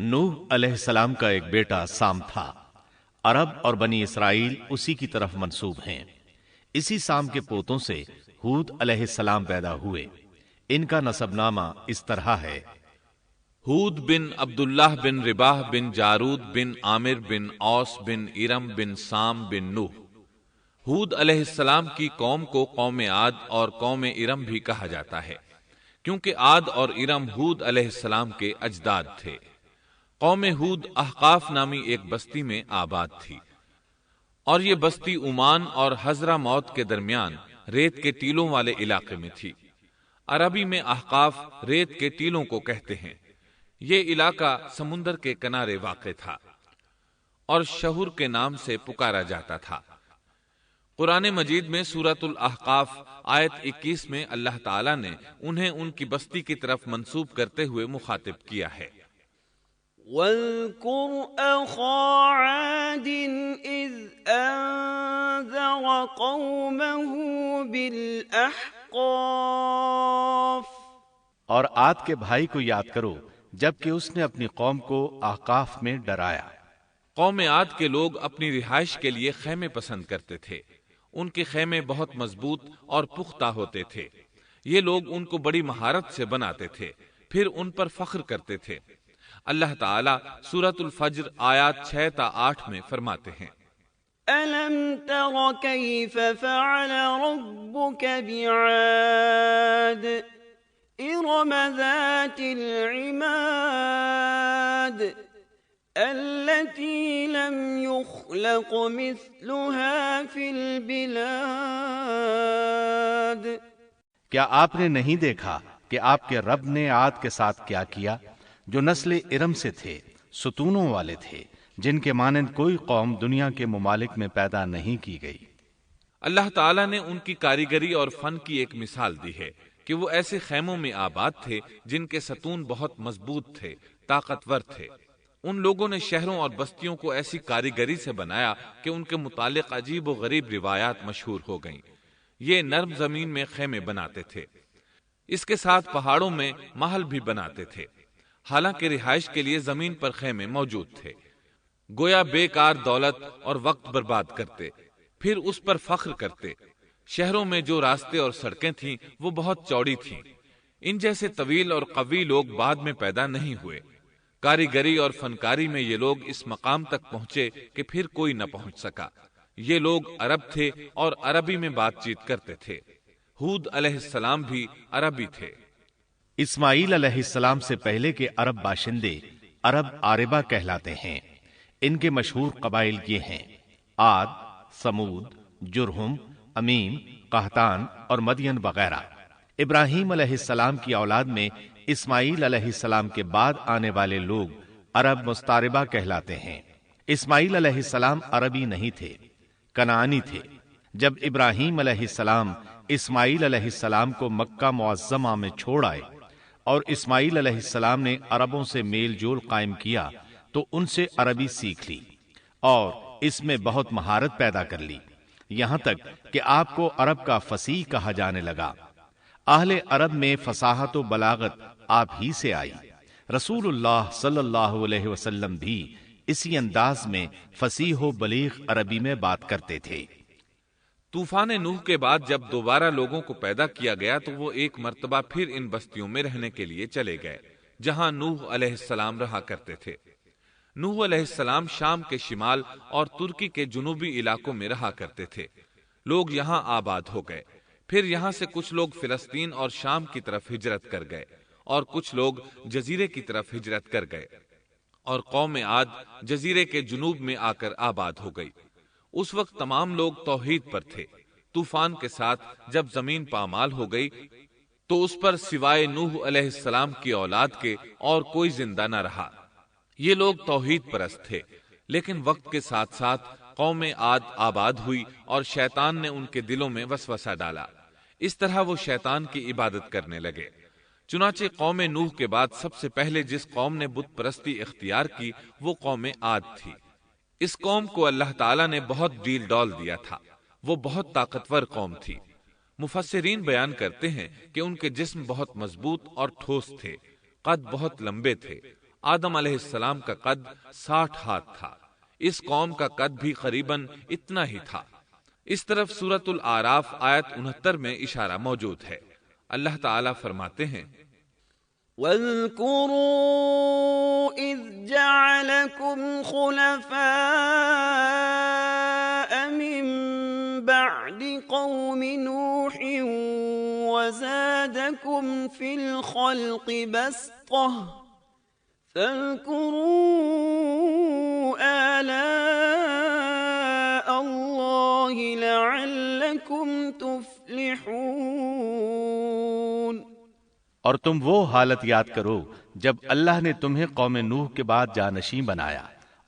نوح علیہ السلام کا ایک بیٹا سام تھا۔ عرب اور بنی اسرائیل اسی کی طرف منسوب ہیں۔ اسی سام کے پوتوں سے ہود علیہ السلام پیدا ہوئے۔ ان کا نسب نامہ اس طرح ہے: ہود بن عبداللہ بن رباح بن جارود بن عامر بن اوس بن ارم بن سام بن نوح۔ ہود علیہ السلام کی قوم کو قوم عاد اور قوم ارم بھی کہا جاتا ہے، کیونکہ عاد اور ارم ہود علیہ السلام کے اجداد تھے۔ قوم ہود احقاف نامی ایک بستی میں آباد تھی، اور یہ بستی عمان اور حضرہ موت کے درمیان ریت کے ٹیلوں والے علاقے میں تھی۔ عربی میں احقاف ریت کے ٹیلوں کو کہتے ہیں۔ یہ علاقہ سمندر کے کنارے واقع تھا اور شہر کے نام سے پکارا جاتا تھا۔ قرآن مجید میں سورۃ الاحقاف آیت 21 میں اللہ تعالیٰ نے انہیں ان کی بستی کی طرف منسوب کرتے ہوئے مخاطب کیا ہے۔ وَاذْكُرْ أَخَا عَادٍ إِذْ أَنذَرَ قَوْمَهُ بِالْأَحْقَافِ۔ اور عاد کے بھائی کو یاد کرو جبکہ اس نے اپنی قوم کو احقاف میں ڈرایا۔ قوم عاد کے لوگ اپنی رہائش کے لیے خیمے پسند کرتے تھے۔ ان کے خیمے بہت مضبوط اور پختہ ہوتے تھے۔ یہ لوگ ان کو بڑی مہارت سے بناتے تھے، پھر ان پر فخر کرتے تھے۔ اللہ تعالیٰ سورۃ الفجر آیات 6 تا 8 میں فرماتے ہیں: أَلَمْ تَرَ كَيْفَ فَعَلَ رَبُّكَ بِعَادٍ إِرَمَ ذَاتِ الْعِمَادِ الَّتِي لَمْ يُخْلَقْ مِثْلُهَا فِي الْبِلَادِ۔ کیا آپ نے نہیں دیکھا کہ آپ کے رب نے عاد کے ساتھ کیا کیا، جو نسل ارم سے تھے، ستونوں والے تھے، جن کے مانند کوئی قوم دنیا کے ممالک میں پیدا نہیں کی گئی۔ اللہ تعالیٰ نے ان کی کاریگری اور فن کی ایک مثال دی ہے کہ وہ ایسے خیموں میں آباد تھے جن کے ستون بہت مضبوط تھے، طاقتور تھے۔ ان لوگوں نے شہروں اور بستیوں کو ایسی کاریگری سے بنایا کہ ان کے متعلق عجیب و غریب روایات مشہور ہو گئیں۔ یہ نرم زمین میں خیمے بناتے تھے، اس کے ساتھ پہاڑوں میں محل بھی بناتے تھے۔ حالانکہ رہائش کے لیے زمین پر خیمے موجود تھے، گویا بیکار دولت اور وقت برباد کرتے، پھر اس پر فخر کرتے۔ شہروں میں جو راستے اور سڑکیں تھیں وہ بہت چوڑی تھیں۔ ان جیسے طویل اور قوی لوگ بعد میں پیدا نہیں ہوئے۔ کاریگری اور فنکاری میں یہ لوگ اس مقام تک پہنچے کہ پھر کوئی نہ پہنچ سکا۔ یہ لوگ عرب تھے اور عربی میں بات چیت کرتے تھے۔ ہود علیہ السلام بھی عربی تھے۔ اسماعیل علیہ السلام سے پہلے کے عرب باشندے عرب عاربہ کہلاتے ہیں۔ ان کے مشہور قبائل یہ ہیں: عاد، سمود، جرہم، امیم، قحطان اور مدین وغیرہ۔ ابراہیم علیہ السلام کی اولاد میں اسماعیل علیہ السلام کے بعد آنے والے لوگ عرب مستعربہ کہلاتے ہیں۔ اسماعیل علیہ السلام عربی نہیں تھے، کنعانی تھے۔ جب ابراہیم علیہ السلام اسماعیل علیہ السلام کو مکہ معظمہ میں چھوڑ آئے اور اسماعیل علیہ السلام نے عربوں سے میل جول قائم کیا تو ان سے عربی سیکھ لی اور اس میں بہت مہارت پیدا کر لی، یہاں تک کہ آپ کو عرب کا فصیح کہا جانے لگا۔ اہل عرب میں فصاحت و بلاغت آپ ہی سے آئی۔ رسول اللہ صلی اللہ علیہ وسلم بھی اسی انداز میں فصیح و بلیغ عربی میں بات کرتے تھے۔ طوفان نوح کے بعد جب دوبارہ لوگوں کو پیدا کیا گیا تو وہ ایک مرتبہ پھر ان بستیوں میں رہنے کے لیے چلے گئے جہاں نوح علیہ السلام رہا کرتے تھے۔ نوح علیہ السلام شام کے شمال اور ترکی کے جنوبی علاقوں میں رہا کرتے تھے۔ لوگ یہاں آباد ہو گئے۔ پھر یہاں سے کچھ لوگ فلسطین اور شام کی طرف ہجرت کر گئے اور کچھ لوگ جزیرے کی طرف ہجرت کر گئے، اور قوم عاد جزیرے کے جنوب میں آ کر آباد ہو گئی۔ اس وقت تمام لوگ توحید پر تھے۔ طوفان کے ساتھ جب زمین پامال ہو گئی تو اس پر سوائے نوح علیہ السلام کی اولاد کے اور کوئی زندہ نہ رہا۔ یہ لوگ توحید پرست تھے، لیکن وقت کے ساتھ ساتھ قوم عاد آباد ہوئی اور شیطان نے ان کے دلوں میں وسوسہ ڈالا۔ اس طرح وہ شیطان کی عبادت کرنے لگے۔ چنانچہ قوم نوح کے بعد سب سے پہلے جس قوم نے بت پرستی اختیار کی وہ قوم عاد تھی۔ اس قوم کو اللہ تعالیٰ نے بہت ڈیل ڈال دیا تھا۔ وہ بہت طاقتور قوم تھی۔ مفسرین بیان کرتے ہیں کہ ان کے جسم بہت مضبوط اور ٹھوس تھے، قد بہت لمبے تھے، آدم علیہ السلام کا قد 60 ہاتھ تھا، اس قوم کا قد بھی قریباً اتنا ہی تھا۔ اس طرف سورۃ الاعراف آیت 69 میں اشارہ موجود ہے۔ اللہ تعالیٰ فرماتے ہیں وَاذْكُرُوا إِذْ جَعَلَكُمْ خُلَفَاءَ مِن بَعْدِ قَوْمِ نُوحٍ وَزَادَكُمْ فِي الْخَلْقِ بَسْطَةً فَاذْكُرُوا آلَاءَ اللَّهِ لَعَلَّكُمْ تُفْلِحُونَ۔ اور تم وہ حالت یاد کرو جب اللہ نے تمہیں قوم نوح کے بعد جانشین بنایا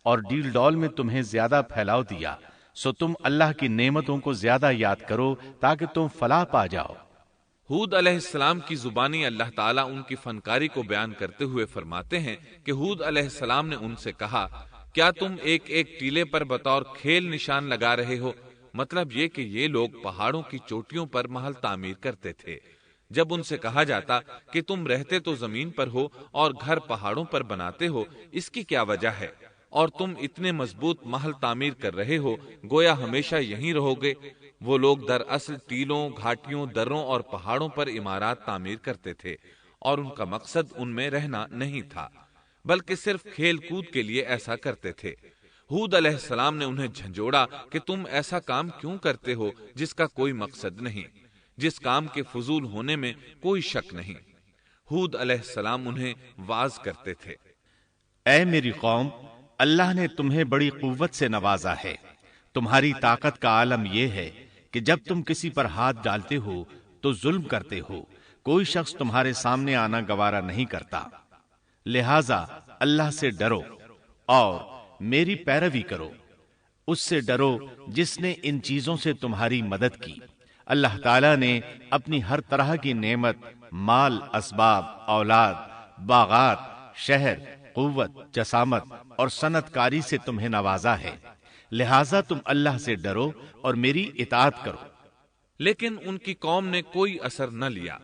اور ڈیل ڈول میں تمہیں زیادہ پھیلاؤ دیا، سو تم اللہ کی نعمتوں کو زیادہ یاد کرو تاکہ تم فلاح پا جاؤ۔ ہود علیہ السلام کی زبانی اللہ تعالیٰ ان کی فنکاری کو بیان کرتے ہوئے فرماتے ہیں کہ ہود علیہ السلام نے ان سے کہا، کیا تم ایک ایک ٹیلے پر بطور کھیل نشان لگا رہے ہو؟ مطلب یہ کہ یہ لوگ پہاڑوں کی چوٹیوں پر محل تعمیر کرتے تھے۔ جب ان سے کہا جاتا کہ تم رہتے تو زمین پر ہو اور گھر پہاڑوں پر بناتے ہو، اس کی کیا وجہ ہے؟ اور تم اتنے مضبوط محل تعمیر کر رہے ہو، گویا ہمیشہ یہیں رہو گے۔ وہ لوگ دراصل ٹیلوں، گھاٹیوں، دروں اور پہاڑوں پر عمارات تعمیر کرتے تھے، اور ان کا مقصد ان میں رہنا نہیں تھا، بلکہ صرف کھیل کود کے لیے ایسا کرتے تھے۔ ہود علیہ السلام نے انہیں جھنجھوڑا کہ تم ایسا کام کیوں کرتے ہو جس کا کوئی مقصد نہیں، جس کام کے فضول ہونے میں کوئی شک نہیں۔ ہود علیہ السلام انہیں واعظ کرتے تھے، اے میری قوم، اللہ نے تمہیں بڑی قوت سے نوازا ہے۔ تمہاری طاقت کا عالم یہ ہے کہ جب تم کسی پر ہاتھ ڈالتے ہو تو ظلم کرتے ہو، کوئی شخص تمہارے سامنے آنا گوارا نہیں کرتا، لہذا اللہ سے ڈرو اور میری پیروی کرو۔ اس سے ڈرو جس نے ان چیزوں سے تمہاری مدد کی۔ اللہ تعالیٰ نے اپنی ہر طرح کی نعمت، مال، اسباب، اولاد، باغات، شہر، قوت، جسامت اور صنعت کاری سے تمہیں نوازا ہے، لہٰذا تم اللہ سے ڈرو اور میری اطاعت کرو۔ لیکن ان کی قوم نے کوئی اثر نہ لیا،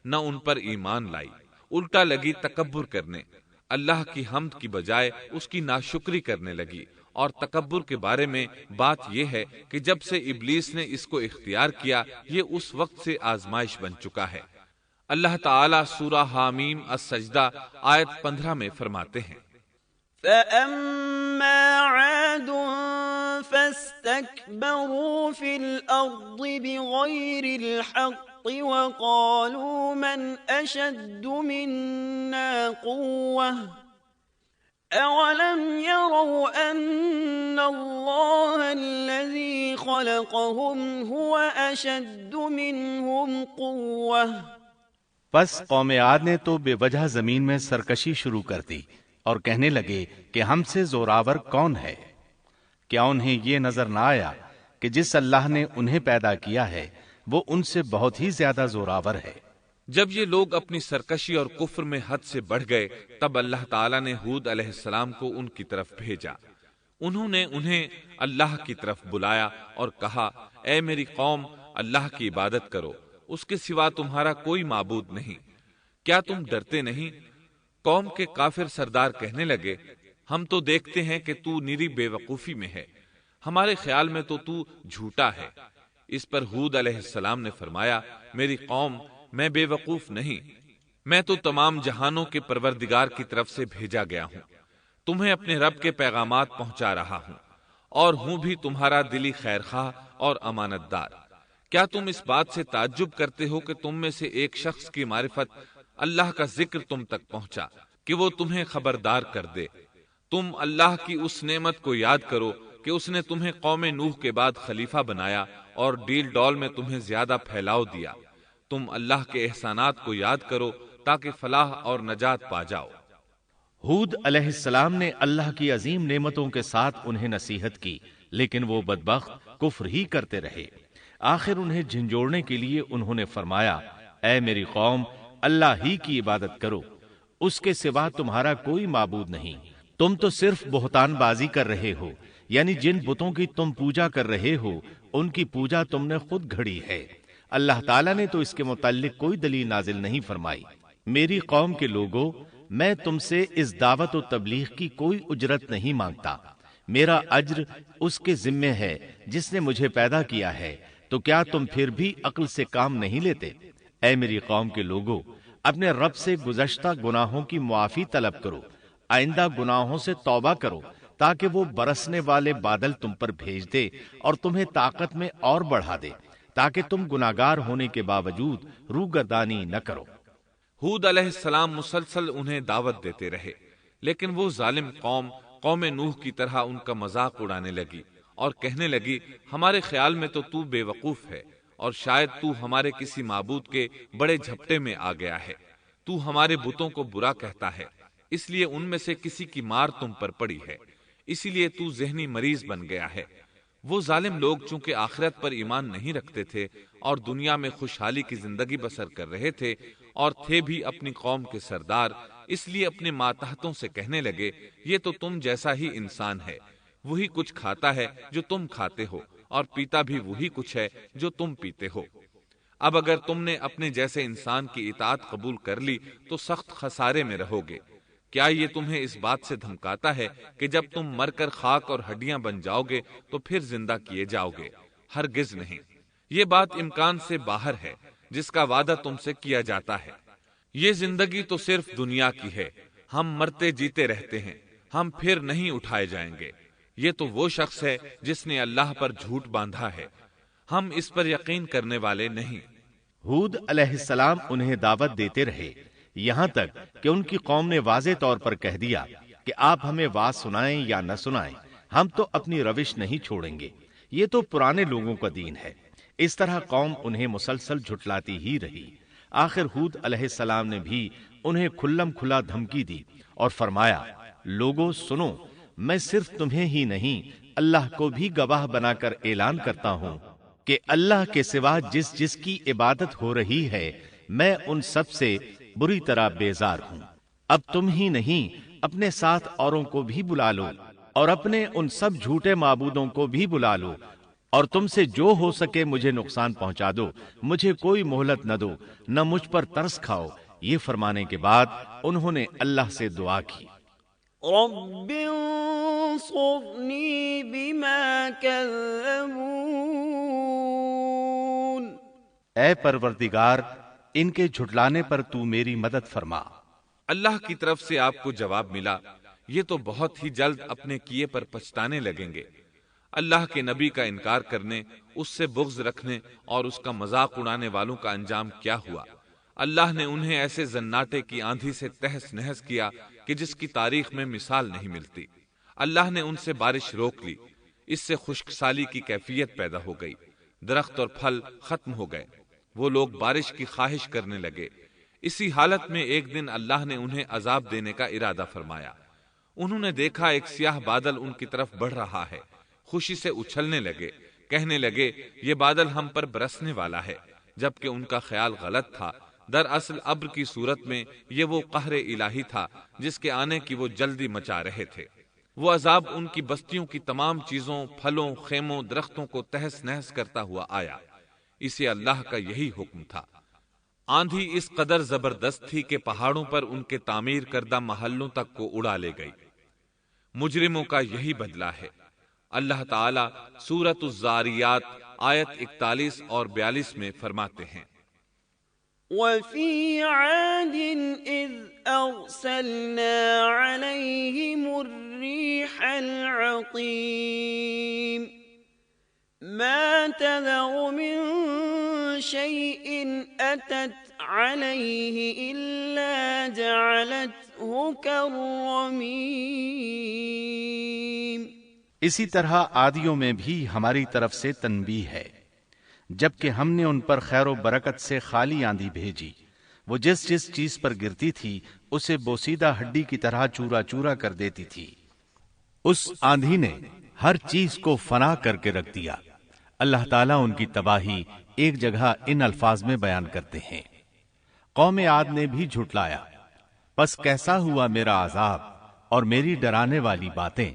نہ ان پر ایمان لائی، الٹا لگی تکبر کرنے، اللہ کی حمد کی بجائے اس کی ناشکری کرنے لگی۔ اور تکبر کے بارے میں بات یہ ہے کہ جب سے ابلیس نے اس کو اختیار کیا، یہ اس وقت سے آزمائش بن چکا ہے۔ اللہ تعالیٰ سورہ حامیم السجدہ آیت 15 میں فرماتے ہیں، فَأَمَّا عَادٌ فَاسْتَكْبَرُوا فِي الْأَرْضِ بِغَيْرِ الْحَقِّ وَقَالُوا مَنْ أَشَدُّ مِنَّا قُوَّةً أَوَلَمْ يَرَوْا أَنَّ اللَّهَ الَّذِي خَلَقَهُمْ هُوَ أَشَدُّ مِنْهُمْ قُوَّةً۔ پس قوم عاد نے تو بے وجہ زمین میں سرکشی شروع کر دی اور کہنے لگے کہ ہم سے زوراور کون ہے؟ کیا انہیں یہ نظر نہ آیا کہ جس اللہ نے انہیں پیدا کیا ہے وہ ان سے بہت ہی زیادہ زوراور ہے؟ جب یہ لوگ اپنی سرکشی اور کفر میں حد سے بڑھ گئے، تب اللہ تعالیٰ نے ہود علیہ السلام کو ان کی طرف بھیجا۔ انہوں نے انہیں اللہ کی طرف بلایا اور کہا، اے میری قوم، اللہ کی عبادت کرو، اس کے سوا تمہارا کوئی معبود نہیں۔ کیا تم ڈرتے نہیں؟ قوم کے کافر سردار کہنے لگے، ہم تو دیکھتے ہیں کہ تو نری بے وقوفی میں ہے، ہمارے خیال میں تو جھوٹا ہے۔ اس پر ہود علیہ السلام نے فرمایا، میری قوم، میں بے وقوف نہیں، میں تو تمام جہانوں کے پروردگار کی طرف سے بھیجا گیا ہوں، تمہیں اپنے رب کے پیغامات پہنچا رہا ہوں، اور ہوں بھی تمہارا دلی خیر خواہ اور امانت دار۔ کیا تم اس بات سے تعجب کرتے ہو کہ تم میں سے ایک شخص کی معرفت، اللہ کا ذکر تم تک پہنچا کہ وہ تمہیں خبردار کر دے؟ تم اللہ کی اس نعمت کو یاد کرو کہ اس نے تمہیں قوم نوح کے بعد خلیفہ بنایا اور ڈیل ڈول میں تمہیں زیادہ پھیلاؤ دیا۔ تم اللہ کے احسانات کو یاد کرو تاکہ فلاح اور نجات پا جاؤ۔ ہود علیہ السلام نے اللہ کی عظیم نعمتوں کے ساتھ انہیں نصیحت کی، لیکن وہ بدبخت کفر ہی کرتے رہے۔ آخر انہیں جھنجھوڑنے کے لیے انہوں نے فرمایا، اے میری قوم، اللہ ہی کی عبادت کرو، اس کے سوا تمہارا کوئی معبود نہیں۔ تم تو صرف بہتان بازی کر رہے ہو، یعنی جن بتوں کی تم پوجا کر رہے ہو ان کی پوجا تم نے خود گھڑی ہے۔ اللہ تعالیٰ نے تو اس کے متعلق کوئی دلیل نازل نہیں فرمائی۔ میری قوم کے لوگوں، میں تم سے اس دعوت و تبلیغ کی کوئی اجرت نہیں مانگتا، میرا اجر اس کے ذمے ہے جس نے مجھے پیدا کیا ہے، تو کیا تم پھر بھی عقل سے کام نہیں لیتے؟ اے میری قوم کے لوگوں، اپنے رب سے گزشتہ گناہوں کی معافی طلب کرو، آئندہ گناہوں سے توبہ کرو، تاکہ وہ برسنے والے بادل تم پر بھیج دے اور تمہیں طاقت میں اور بڑھا دے، تاکہ تم گناہگار ہونے کے باوجود روگردانی نہ کرو۔ ہود علیہ السلام مسلسل انہیں دعوت دیتے رہے، لیکن وہ ظالم قوم نوح کی طرح ان کا مذاق اڑانے لگی اور کہنے لگی، ہمارے خیال میں تو بے وقوف ہے اور شاید تو ہمارے کسی معبود کے بڑے جھپٹے میں آ گیا ہے، تو ہمارے بتوں کو برا کہتا ہے، اس لیے ان میں سے کسی کی مار تم پر پڑی ہے، اسی لیے تو ذہنی مریض بن گیا ہے۔ وہ ظالم لوگ چونکہ آخرت پر ایمان نہیں رکھتے تھے اور دنیا میں خوشحالی کی زندگی بسر کر رہے تھے اور تھے بھی اپنی قوم کے سردار، اس لیے اپنے ماتحتوں سے کہنے لگے، یہ تو تم جیسا ہی انسان ہے، وہی کچھ کھاتا ہے جو تم کھاتے ہو اور پیتا بھی وہی کچھ ہے جو تم پیتے ہو۔ اب اگر تم نے اپنے جیسے انسان کی اطاعت قبول کر لی تو سخت خسارے میں رہو گے۔ کیا یہ تمہیں اس بات سے دھمکاتا ہے کہ جب تم مر کر خاک اور ہڈیاں بن جاؤ گے تو پھر زندہ کیے جاؤ گے؟ ہرگز نہیں، یہ بات امکان سے باہر ہے جس کا وعدہ تم سے کیا جاتا ہے۔ یہ زندگی تو صرف دنیا کی ہے، ہم مرتے جیتے رہتے ہیں، ہم پھر نہیں اٹھائے جائیں گے۔ یہ تو وہ شخص ہے جس نے اللہ پر جھوٹ باندھا ہے، ہم اس پر یقین کرنے والے نہیں۔ ہود علیہ السلام انہیں دعوت دیتے رہے، یہاں تک کہ ان کی قوم نے واضح طور پر کہہ دیا کہ آپ ہمیں واز سنائیں یا نہ سنائیں، ہم تو اپنی روش نہیں چھوڑیں گے، یہ تو پرانے لوگوں کا دین ہے۔ اس طرح قوم انہیں مسلسل جھٹلاتی ہی رہی۔ آخر ہود علیہ السلام نے بھی انہیں کھلم کھلا دھمکی دی اور فرمایا، لوگوں سنو، میں صرف تمہیں ہی نہیں اللہ کو بھی گواہ بنا کر اعلان کرتا ہوں کہ اللہ کے سوا جس کی عبادت ہو رہی ہے میں ان سب سے بری طرح بیزار ہوں۔ اب تم ہی نہیں اپنے ساتھ اوروں کو بھی بلا لو اور اپنے ان سب جھوٹے معبودوں کو بھی بلا لو، اور تم سے جو ہو سکے مجھے نقصان پہنچا دو، مجھے کوئی مہلت نہ دو، نہ مجھ پر ترس کھاؤ۔ یہ فرمانے کے بعد انہوں نے اللہ سے دعا کی، رب انصرنی بما کذبون، اے پروردگار ان کے جھٹلانے پر تو میری مدد فرما۔ اللہ کی طرف سے آپ کو جواب ملا، یہ تو بہت ہی جلد اپنے کیے پر پچھتانے لگیں گے۔ اللہ کے نبی کا انکار کرنے، اس سے بغض رکھنے اور اس کا مذاق اڑانے والوں کا انجام کیا ہوا؟ اللہ نے انہیں ایسے زناٹے کی آندھی سے تہس نہس کیا کہ جس کی تاریخ میں مثال نہیں ملتی۔ اللہ نے ان سے بارش روک لی، اس سے خشک سالی کی کیفیت پیدا ہو گئی، درخت اور پھل ختم ہو گئے، وہ لوگ بارش کی خواہش کرنے لگے۔ اسی حالت میں ایک دن اللہ نے انہیں عذاب دینے کا ارادہ فرمایا۔ انہوں نے دیکھا ایک سیاہ بادل ان کی طرف بڑھ رہا ہے، خوشی سے اچھلنے لگے، کہنے لگے یہ بادل ہم پر برسنے والا ہے، جبکہ ان کا خیال غلط تھا۔ دراصل ابر کی صورت میں یہ وہ قہر الہی تھا جس کے آنے کی وہ جلدی مچا رہے تھے۔ وہ عذاب ان کی بستیوں کی تمام چیزوں، پھلوں، خیموں، درختوں کو تہس نہس کرتا ہوا آیا۔ اسے اللہ کا یہی حکم تھا۔ آندھی اس قدر زبردست تھی کہ پہاڑوں پر ان کے تعمیر کردہ محلوں تک کو اڑا لے گئی۔ مجرموں کا یہی بدلہ ہے۔ اللہ تعالی سورۃ الزاریات آیت 41 اور 42 میں فرماتے ہیں، وَفِي عَادٍ إِذْ أَرْسَلْنَا عَلَيْهِمُ الرِّيحَ الْعَقِيمَ مَا تَذَرُ مِن شَيْءٍ أَتَتْ عَلَيْهِ إِلَّا جَعَلَتْهُ كَالرَّمِيمِ۔ اسی طرح عادیوں میں بھی ہماری طرف سے تنبیہ ہے، جبکہ ہم نے ان پر خیر و برکت سے خالی آندھی بھیجی، وہ جس چیز پر گرتی تھی اسے بوسیدہ ہڈی کی طرح چورا چورا کر دیتی تھی۔ اس آندھی نے ہر چیز کو فنا کر کے رکھ دیا۔ اللہ تعالیٰ ان کی تباہی ایک جگہ ان الفاظ میں بیان کرتے ہیں، قوم عاد نے بھی جھٹلایا، پس کیسا ہوا میرا عذاب اور میری ڈرانے والی باتیں۔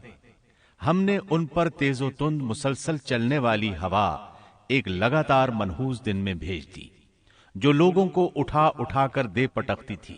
ہم نے ان پر تیز و تند مسلسل چلنے والی ہوا ایک لگاتار منحوس دن میں بھیج دی، جو لوگوں کو اٹھا اٹھا کر دے پٹکتی تھی۔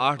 8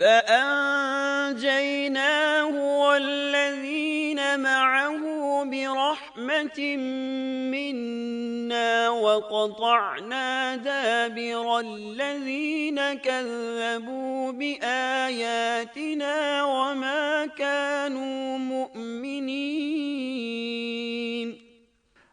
فأنجيناه والذين معه برحمة منا وقطعنا دابر الذين كذبوا بآياتنا وما كانوا مؤمنين۔